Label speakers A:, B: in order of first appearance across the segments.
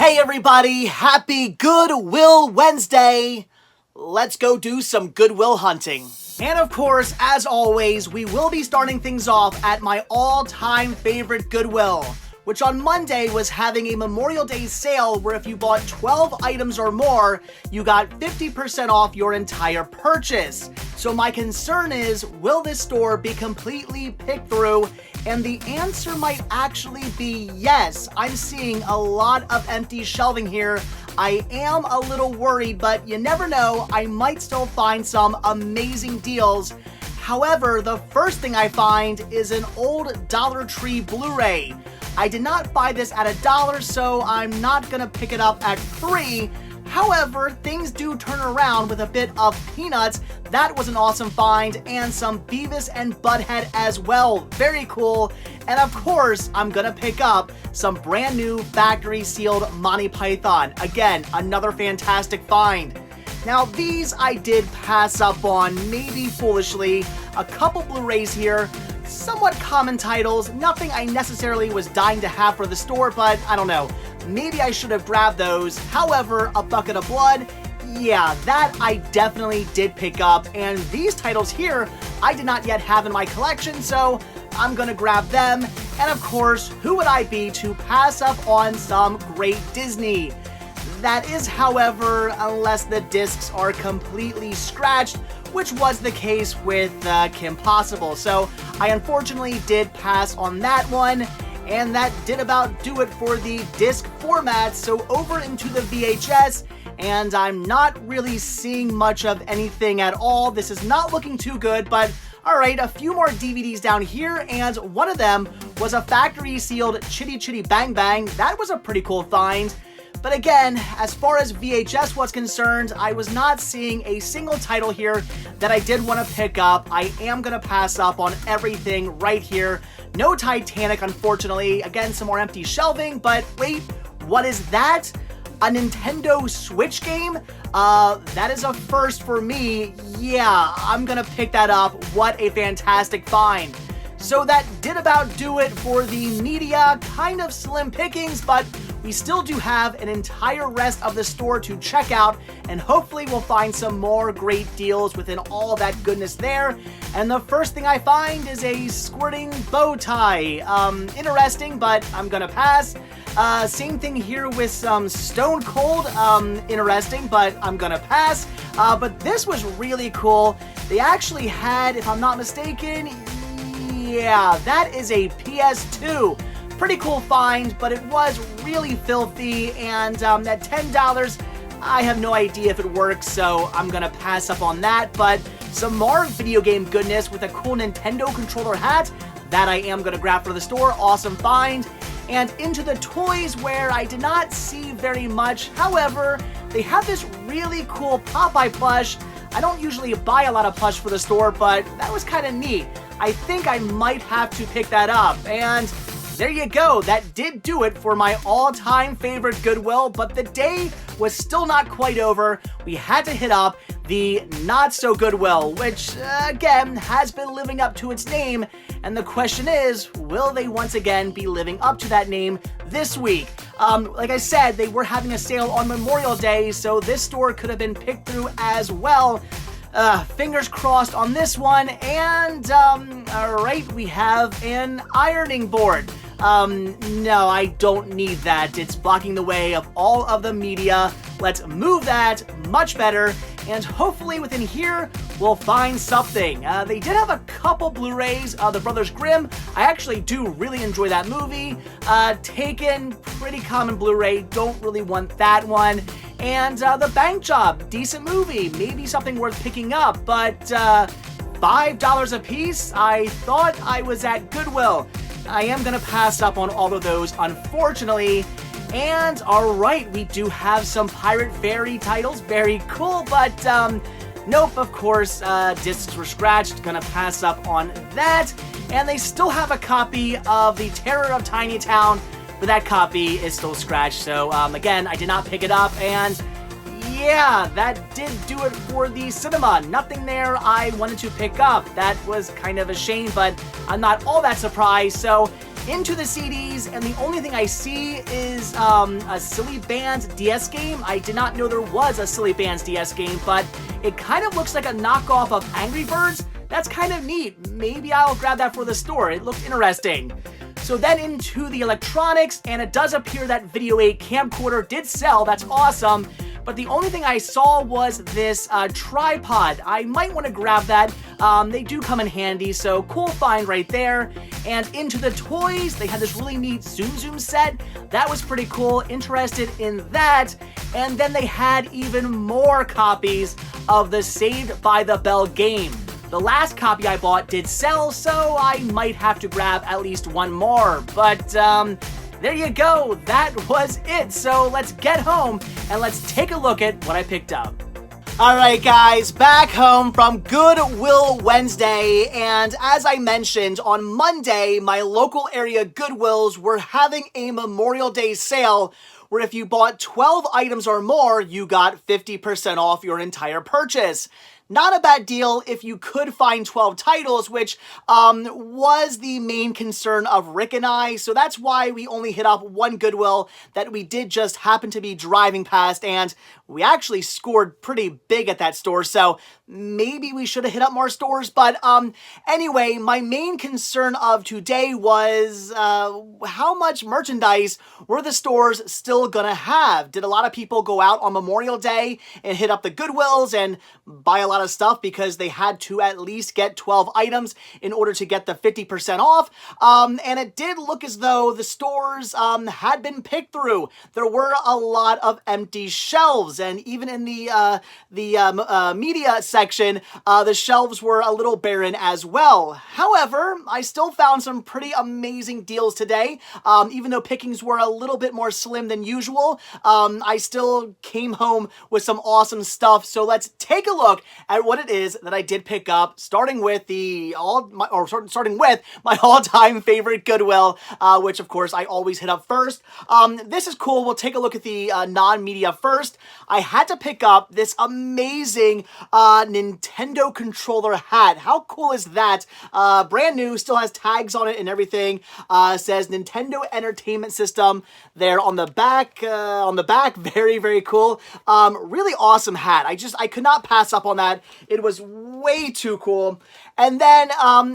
A: Hey everybody, happy Goodwill Wednesday! Let's go do some Goodwill hunting. And of course, as always, we will be starting things off at my all-time favorite Goodwill, which on Monday was having a Memorial Day sale where if you bought 12 items or more, you got 50% off your entire purchase. So my concern is, will this store be completely picked through? And the answer might actually be yes. I'm seeing a lot of empty shelving here. I am a little worried, but you never know, I might still find some amazing deals. However, the first thing I find is an old Dollar Tree Blu-ray. I did not buy this at $1, so I'm not gonna pick it up at $3. However, things do turn around with a bit of Peanuts. That was an awesome find, and some Beavis and Butthead as well. Very cool. And of course, I'm gonna pick up some brand new factory sealed Monty Python. Again, another fantastic find. Now, these I did pass up on, maybe foolishly. A couple Blu-rays here, somewhat common titles, nothing I necessarily was dying to have for the store, but I don't know. Maybe I should have grabbed those. However, A Bucket of Blood, yeah, that I definitely did pick up. And these titles here, I did not yet have in my collection, so I'm gonna grab them. And of course, who would I be to pass up on some great Disney? That is, however, unless the discs are completely scratched, which was the case with Kim Possible. So I unfortunately did pass on that one, and that did about do it for the disc format. So over into the VHS, and I'm not really seeing much of anything at all. This is not looking too good, but alright, a few more DVDs down here, and one of them was a factory sealed Chitty Chitty Bang Bang. That was a pretty cool find. But again, as far as VHS was concerned, I was not seeing a single title here that I did want to pick up. I am going to pass up on everything right here. No Titanic, unfortunately. Again, some more empty shelving, but wait, what is that? A Nintendo Switch game? That is a first for me. Yeah, I'm going to pick that up. What a fantastic find. So that did about do it for the media, kind of slim pickings, but we still do have an entire rest of the store to check out, and hopefully we'll find some more great deals within all that goodness there. And the first thing I find is a squirting bow tie. Interesting, but I'm gonna pass. Same thing here with some Stone Cold. Interesting, but I'm gonna pass. But this was really cool. They actually had, if I'm not mistaken, yeah, that is a PS2. Pretty cool find, but it was really filthy, and at $10, I have no idea if it works, so I'm gonna pass up on that. But some more video game goodness with a cool Nintendo controller hat, that I am gonna grab for the store. Awesome find. And into the toys, where I did not see very much. However, they have this really cool Popeye plush. I don't usually buy a lot of plush for the store, but that was kind of neat. I think I might have to pick that up. And there you go, that did do it for my all-time favorite Goodwill, but the day was still not quite over. We had to hit up the not-so-Goodwill, which, again, has been living up to its name, and the question is, will they once again be living up to that name this week? Like I said, they were having a sale on Memorial Day, so this store could have been picked through as well. Fingers crossed on this one, and, alright, we have an ironing board. No, I don't need that. It's blocking the way of all of the media. Let's move that. Much better. And hopefully within here, we'll find something. They did have a couple Blu-rays, The Brothers Grimm. I actually do really enjoy that movie. Taken, pretty common Blu-ray. Don't really want that one. And The Bank Job, decent movie. Maybe something worth picking up, but $5 a piece? I thought I was at Goodwill. I am going to pass up on all of those, unfortunately. And alright, we do have some Pirate Fairy titles. Very cool, but nope, of course, discs were scratched. Gonna pass up on that. And they still have a copy of The Terror of Tiny Town, but that copy is still scratched. So again, I did not pick it up, and yeah, that did do it for the cinema. Nothing there I wanted to pick up. That was kind of a shame, but I'm not all that surprised. So into the CDs, and the only thing I see is a Silly Bandz DS game. I did not know there was a Silly Bandz DS game, but it kind of looks like a knockoff of Angry Birds. That's kind of neat. Maybe I'll grab that for the store. It looked interesting. So then into the electronics, and it does appear that Video 8 camcorder did sell. That's awesome. But the only thing I saw was this tripod. I might want to grab that. They do come in handy, so cool find right there. And into the toys, they had this really neat Zoom Zoom set. That was pretty cool. Interested in that. And then they had even more copies of the Saved by the Bell game. The last copy I bought did sell, so I might have to grab at least one more. But there you go, that was it. So let's get home and let's take a look at what I picked up. Alright guys, back home from Goodwill Wednesday, and as I mentioned, on Monday, my local area Goodwills were having a Memorial Day sale where if you bought 12 items or more, you got 50% off your entire purchase. Not a bad deal if you could find 12 titles, which was the main concern of Rick and I, so that's why we only hit up one Goodwill that we did just happen to be driving past, and we actually scored pretty big at that store, so maybe we should have hit up more stores. But anyway, my main concern of today was how much merchandise were the stores still gonna have? Did a lot of people go out on Memorial Day and hit up the Goodwills and buy a lot of stuff because they had to at least get 12 items in order to get the 50% off? And it did look as though the stores had been picked through. There were a lot of empty shelves, and even in the media section, the shelves were a little barren as well. However, I still found some pretty amazing deals today. Even though pickings were a little bit more slim than usual, I still came home with some awesome stuff. So let's take a look at what it is that I did pick up, starting with starting with my all-time favorite Goodwill, which of course I always hit up first. This is cool. We'll take a look at the non-media first. I had to pick up this amazing Nintendo controller hat. How cool is that? Brand new, still has tags on it and everything. Says Nintendo Entertainment System there on the back. Very, very cool. Really awesome hat. I could not pass up on that. It was way too cool. And then,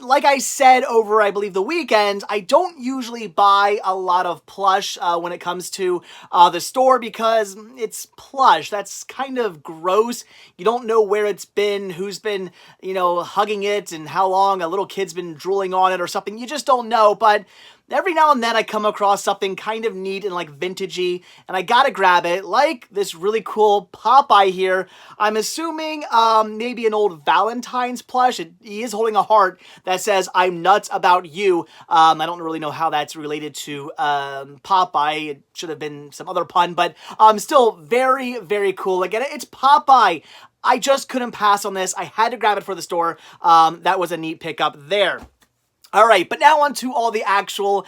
A: like I said over, I believe, the weekend, I don't usually buy a lot of plush when it comes to the store because it's plush. That's kind of gross. You don't know where it's been, who's been, hugging it, and how long a little kid's been drooling on it or something. You just don't know, but every now and then I come across something kind of neat and like vintagey, and I gotta grab it, like this really cool Popeye here. I'm assuming maybe an old Valentine's plush. He is holding a heart that says, "I'm nuts about you." I don't really know how that's related to Popeye. It should have been some other pun, but still very, very cool. Again, it's Popeye. I just couldn't pass on this. I had to grab it for the store. That was a neat pickup there. All right, but now on to all the actual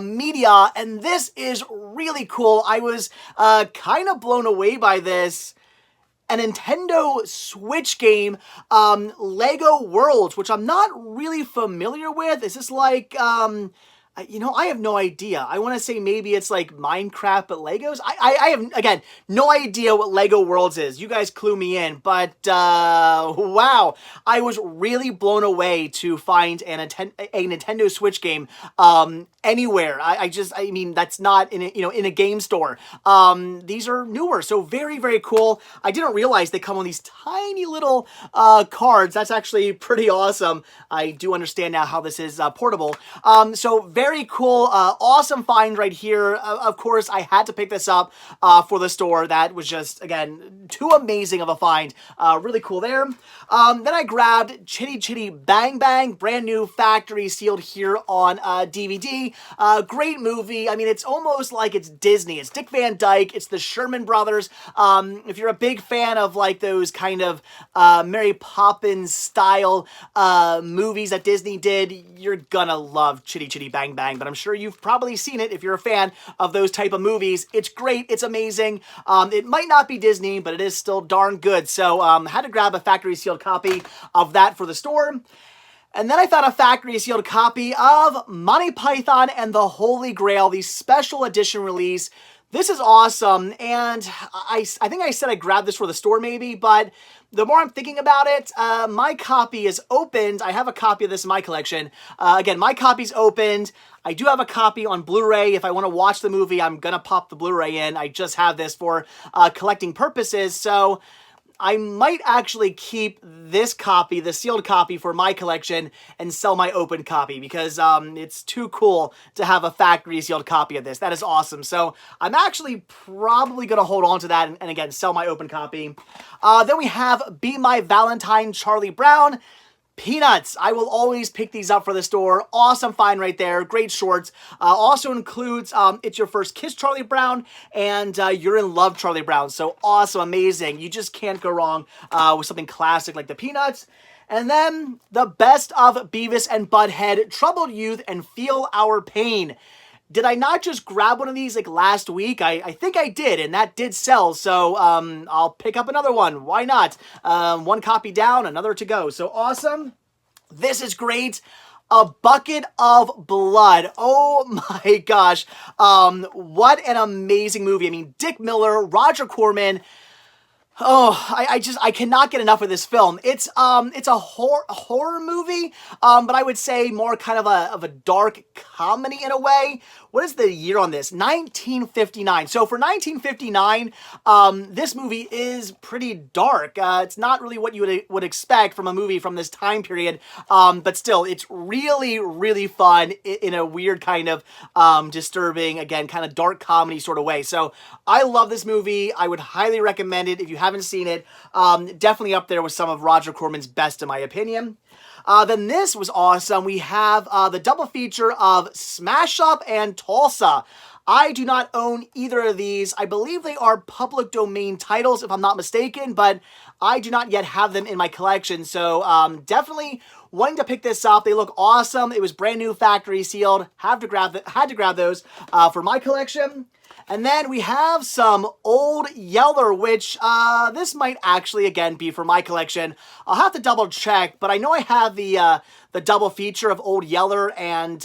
A: media, and this is really cool. I was kind of blown away by this. A Nintendo Switch game, Lego Worlds, which I'm not really familiar with. Is this like, I have no idea. I want to say maybe it's like Minecraft, but Legos? I have, again, no idea what Lego Worlds is. You guys clue me in. But, wow. I was really blown away to find a Nintendo Switch game anywhere. I mean, that's not in a game store. These are newer, so very, very cool. I didn't realize they come on these tiny little cards. That's actually pretty awesome. I do understand now how this is portable. So very cool, awesome find right here. Of course, I had to pick this up for the store. That was just, again, too amazing of a find. Really cool there. Then I grabbed Chitty Chitty Bang Bang, brand new factory sealed here on DVD. Great movie. I mean, it's almost like it's Disney. It's Dick Van Dyke. It's the Sherman Brothers. If you're a big fan of like those kind of Mary Poppins style movies that Disney did, you're gonna love Chitty Chitty Bang Bang. But I'm sure you've probably seen it if you're a fan of those type of movies. It's great. It's amazing. It might not be Disney, but it is still darn good. So had to grab a factory sealed copy of that for the store. And then I found a factory sealed copy of Monty Python and the Holy Grail, the special edition release. This is awesome, and I think I said I grabbed this for the store maybe, but the more I'm thinking about it, my copy is opened. I have a copy of this in my collection. Again, my copy's opened. I do have a copy on Blu-ray. If I want to watch the movie, I'm going to pop the Blu-ray in. I just have this for collecting purposes, so I might actually keep this copy, the sealed copy, for my collection and sell my open copy because it's too cool to have a factory sealed copy of this. That is awesome. So I'm actually probably going to hold on to that and again, sell my open copy. Then we have Be My Valentine, Charlie Brown. Peanuts. I will always pick these up for the store. Awesome find right there. Great shorts. Also includes It's Your First Kiss, Charlie Brown, and You're in Love, Charlie Brown. So awesome, amazing. You just can't go wrong with something classic like the Peanuts. And then the best of Beavis and Butthead, Troubled Youth, and Feel Our Pain. Did I not just grab one of these like last week? I think I did, and that did sell, so I'll pick up another one. Why not? One copy down, another to go. So awesome. This is great. A Bucket of Blood. Oh my gosh. What an amazing movie. I mean, Dick Miller, Roger Corman. Oh, I cannot get enough of this film. It's a horror movie, but I would say more kind of a dark comedy in a way. What is the year on this? 1959. So for 1959, this movie is pretty dark. It's not really what you would expect from a movie from this time period, but still, it's really, really fun in a weird kind of disturbing, again, kind of dark comedy sort of way. So I love this movie. I would highly recommend it if you haven't seen it. Definitely up there with some of Roger Corman's best, in my opinion. Then this was awesome. We have the double feature of Smash Up and Tulsa. I do not own either of these. I believe they are public domain titles, if I'm not mistaken, but I do not yet have them in my collection. So definitely wanting to pick this up. They look awesome. It was brand new, factory sealed. Had to grab those for my collection. And then we have some Old Yeller, which this might actually, again, be for my collection. I'll have to double check, but I know I have the double feature of Old Yeller and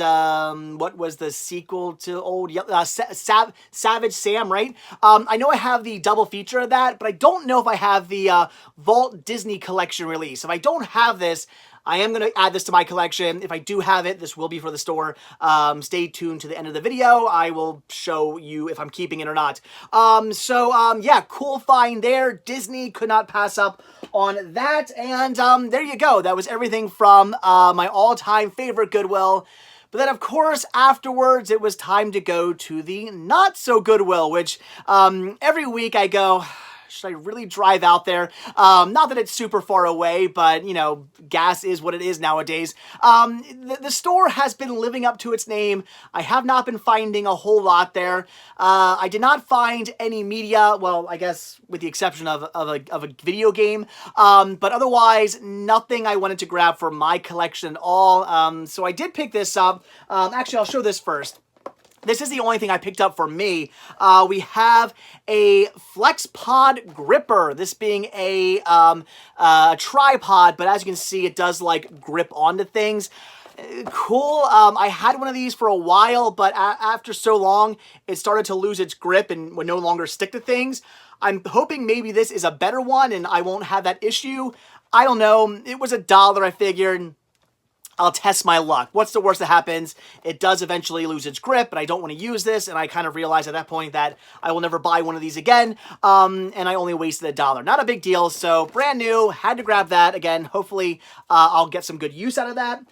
A: what was the sequel to Old Yeller? Savage Sam, right? I know I have the double feature of that, but I don't know if I have the Vault Disney Collection release. If I don't have this, I am going to add this to my collection. If I do have it, this will be for the store. Stay tuned to the end of the video. I will show you if I'm keeping it or not. Yeah, cool find there. Disney could not pass up on that. And there you go. That was everything from my all-time favorite Goodwill. But then, of course, afterwards, it was time to go to the not-so-Goodwill, which every week I go, should I really drive out there? Not that it's super far away, but, you know, gas is what it is nowadays. The store has been living up to its name. I have not been finding a whole lot there. I did not find any media, well, I guess with the exception of a video game, but otherwise, nothing I wanted to grab for my collection at all. So I did pick this up. Actually, I'll show this first. This is the only thing I picked up for me. We have a FlexPod gripper. This being a tripod, but as you can see, it does like grip onto things. Cool. I had one of these for a while, but after so long, it started to lose its grip and would no longer stick to things. I'm hoping maybe this is a better one and I won't have that issue. I don't know. It was $1, I figured. I'll test my luck. What's the worst that happens? It does eventually lose its grip, but I don't want to use this, and I kind of realized at that point that I will never buy one of these again, and I only wasted $1. Not a big deal, so brand new, had to grab that. Again, hopefully I'll get some good use out of that.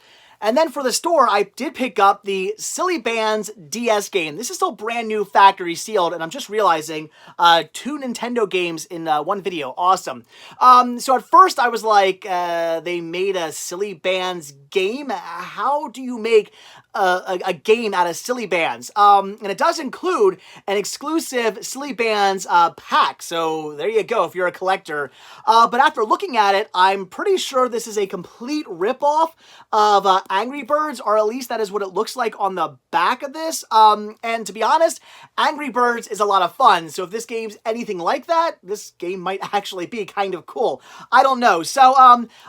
A: And then for the store, I did pick up the Silly Bandz DS game. This is still brand new, factory sealed, and I'm just realizing 2 Nintendo games in one video. Awesome. So at first I was like, they made a Silly Bandz game? How do you make a game out of Silly Bands. And it does include an exclusive Silly Bands pack. So there you go if you're a collector. But after looking at it, I'm pretty sure this is a complete ripoff of Angry Birds, or at least that is what it looks like on the back of this. And to be honest, Angry Birds is a lot of fun. So if this game's anything like that, this game might actually be kind of cool. I don't know. So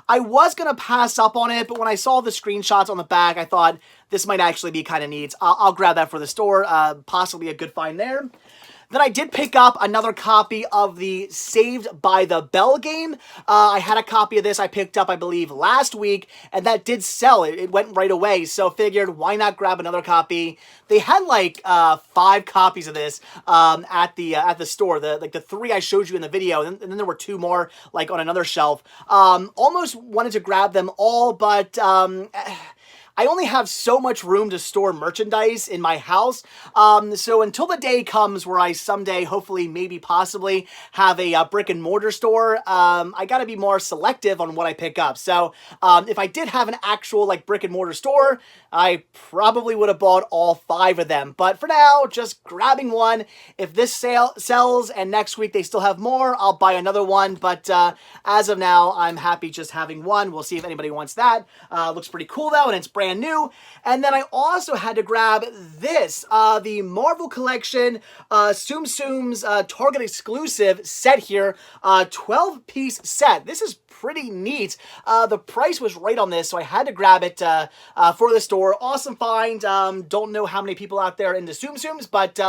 A: I was going to pass up on it, but when I saw the screenshots on the back, I thought this might actually be kind of neat. I'll grab that for the store. Possibly a good find there. Then I did pick up another copy of the Saved by the Bell game. I had a copy of this I picked up, I believe, last week, and that did sell. It went right away, so figured, why not grab another copy? They had like 5 copies of this at the store. The 3 I showed you in the video, and then there were 2 more like on another shelf. Almost wanted to grab them all, but I only have so much room to store merchandise in my house. So until the day comes where I someday, hopefully, maybe, possibly, have a brick and mortar store, I gotta be more selective on what I pick up. So if I did have an actual like brick and mortar store, I probably would have bought all 5 of them. But for now, just grabbing one. If this sells and next week they still have more, I'll buy another one. But as of now, I'm happy just having one. We'll see if anybody wants that. Looks pretty cool though, and it's brand new. And then I also had to grab this, the Marvel Collection Tsum Tsum's Target exclusive set here, 12-piece set. This is pretty neat. The price was right on this, so I had to grab it for the store. Awesome find. Don't know how many people out there into Tsum Tsums, but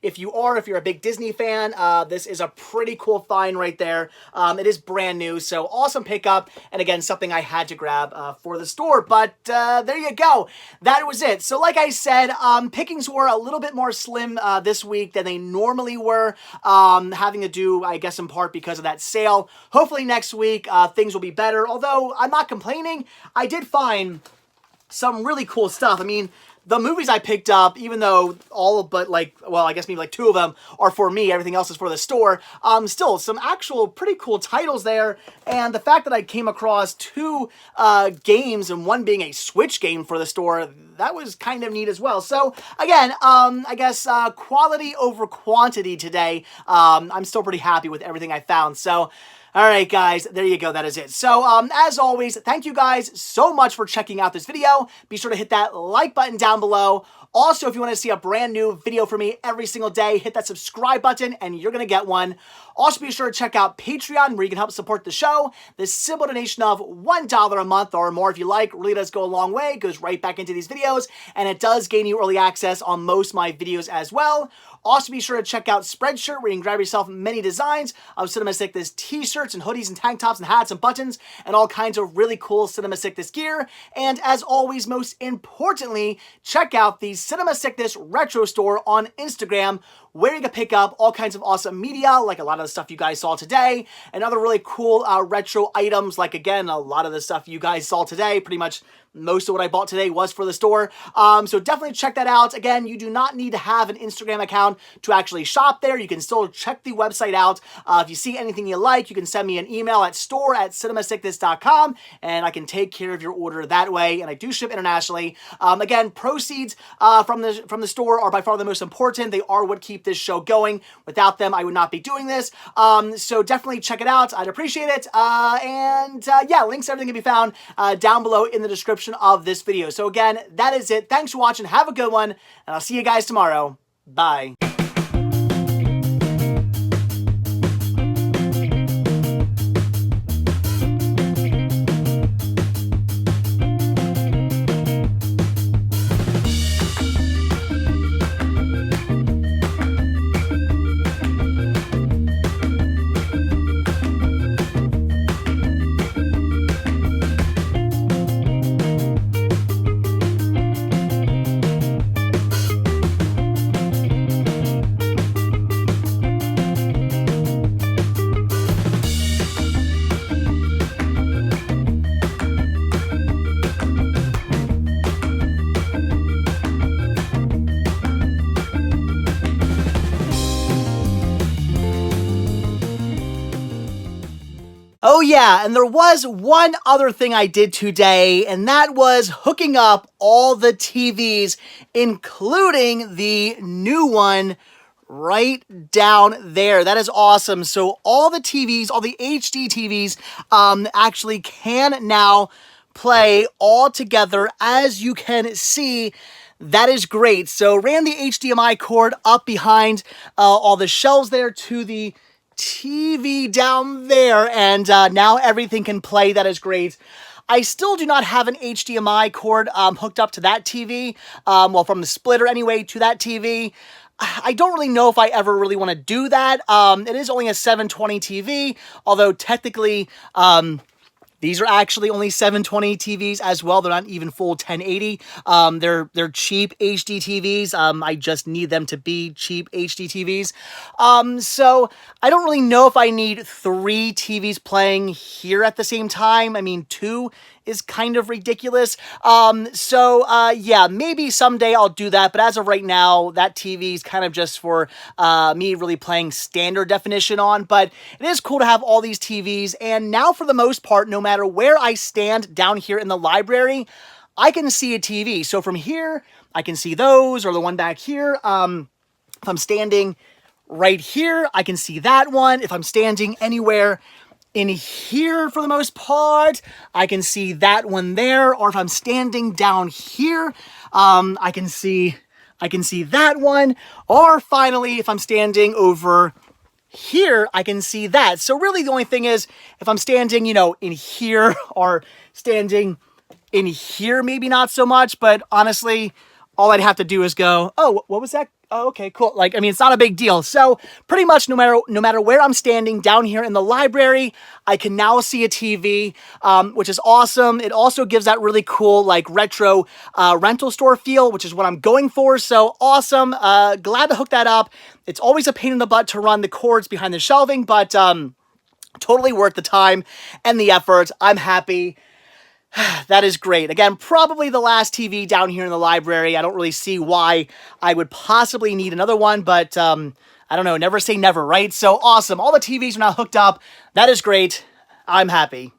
A: if you're a big Disney fan, this is a pretty cool find right there. It is brand new, so awesome pickup, and again, something I had to grab for the store. But there you go. That was it. So like I said, pickings were a little bit more slim this week than they normally were, having to do, I guess, in part because of that sale. Hopefully next week, things will be better, although I'm not complaining. I did find some really cool stuff. I mean, the movies I picked up, even though all but I guess maybe like 2 of them are for me, everything else is for the store, still some actual pretty cool titles there. And the fact that I came across 2 games, and one being a Switch game for the store, that was kind of neat as well. So again, I guess quality over quantity today. I'm still pretty happy with everything I found. So all right, guys, there you go. That is it. So, as always, thank you guys so much for checking out this video. Be sure to hit that like button down below. Also, if you want to see a brand new video from me every single day, hit that subscribe button and you're going to get one. Also, be sure to check out Patreon, where you can help support the show. The simple donation of $1 a month or more if you like really does go a long way. It goes right back into these videos, and it does gain you early access on most of my videos as well. Also, be sure to check out Spreadshirt, where you can grab yourself many designs of Cinema Sickness t-shirts and hoodies and tank tops and hats and buttons and all kinds of really cool Cinema Sickness gear. And as always, most importantly, check out the Cinema Sickness Retro Store on Instagram, where you can pick up all kinds of awesome media, like a lot of the stuff you guys saw today, and other really cool retro items, like, again, a lot of the stuff you guys saw today. Pretty much most of what I bought today was for the store. So definitely check that out. Again, you do not need to have an Instagram account to actually shop there. You can still check the website out. If you see anything you like, you can send me an email at store@cinemasickness.com, and I can take care of your order that way. And I do ship internationally. Again, proceeds from the store are by far the most important. They are what keep this show going. Without them, I would not be doing this. So definitely check it out. I'd appreciate it. Yeah, links to everything can be found down below in the description of this video. So again, that is it. Thanks for watching. Have a good one, and I'll see you guys tomorrow. Bye. yeah, and there was one other thing I did today, and that was hooking up all the TVs, including the new one right down there. That is awesome. So all the TVs, all the HD TVs, actually can now play all together. As you can see, that is great. So ran the HDMI cord up behind all the shelves there to the TV down there, and now everything can play. That is great. I still do not have an HDMI cord hooked up to that TV, well, from the splitter anyway to that TV. I don't really know if I ever really want to do that. It is only a 720 TV, although technically, these are actually only 720 TVs as well. They're not even full 1080. They're cheap HD TVs. I just need them to be cheap HD TVs. So I don't really know if I need 3 TVs playing here at the same time. I mean, 2 is kind of ridiculous. Yeah, maybe someday I'll do that. But as of right now, that TV is kind of just for me really playing standard definition on. But it is cool to have all these TVs. And now for the most part, no matter where I stand down here in the library, I can see a TV. So from here, I can see those, or the one back here. If I'm standing right here, I can see that one. If I'm standing anywhere in here, for the most part, I can see that one there. Or if I'm standing down here, I can see that one. Or finally, if I'm standing over here, I can see that. So really the only thing is, if I'm standing, in here, or standing in here, maybe not so much, but honestly, all I'd have to do is go, oh, what was that? Oh, okay, cool. It's not a big deal. So pretty much no matter where I'm standing down here in the library, I can now see a TV, which is awesome. It also gives that really cool, retro rental store feel, which is what I'm going for. So awesome. Glad to hook that up. It's always a pain in the butt to run the cords behind the shelving, but totally worth the time and the effort. I'm happy. That is great. Again, probably the last TV down here in the library. I don't really see why I would possibly need another one, but I don't know. Never say never, right? So awesome. All the TVs are now hooked up. That is great. I'm happy.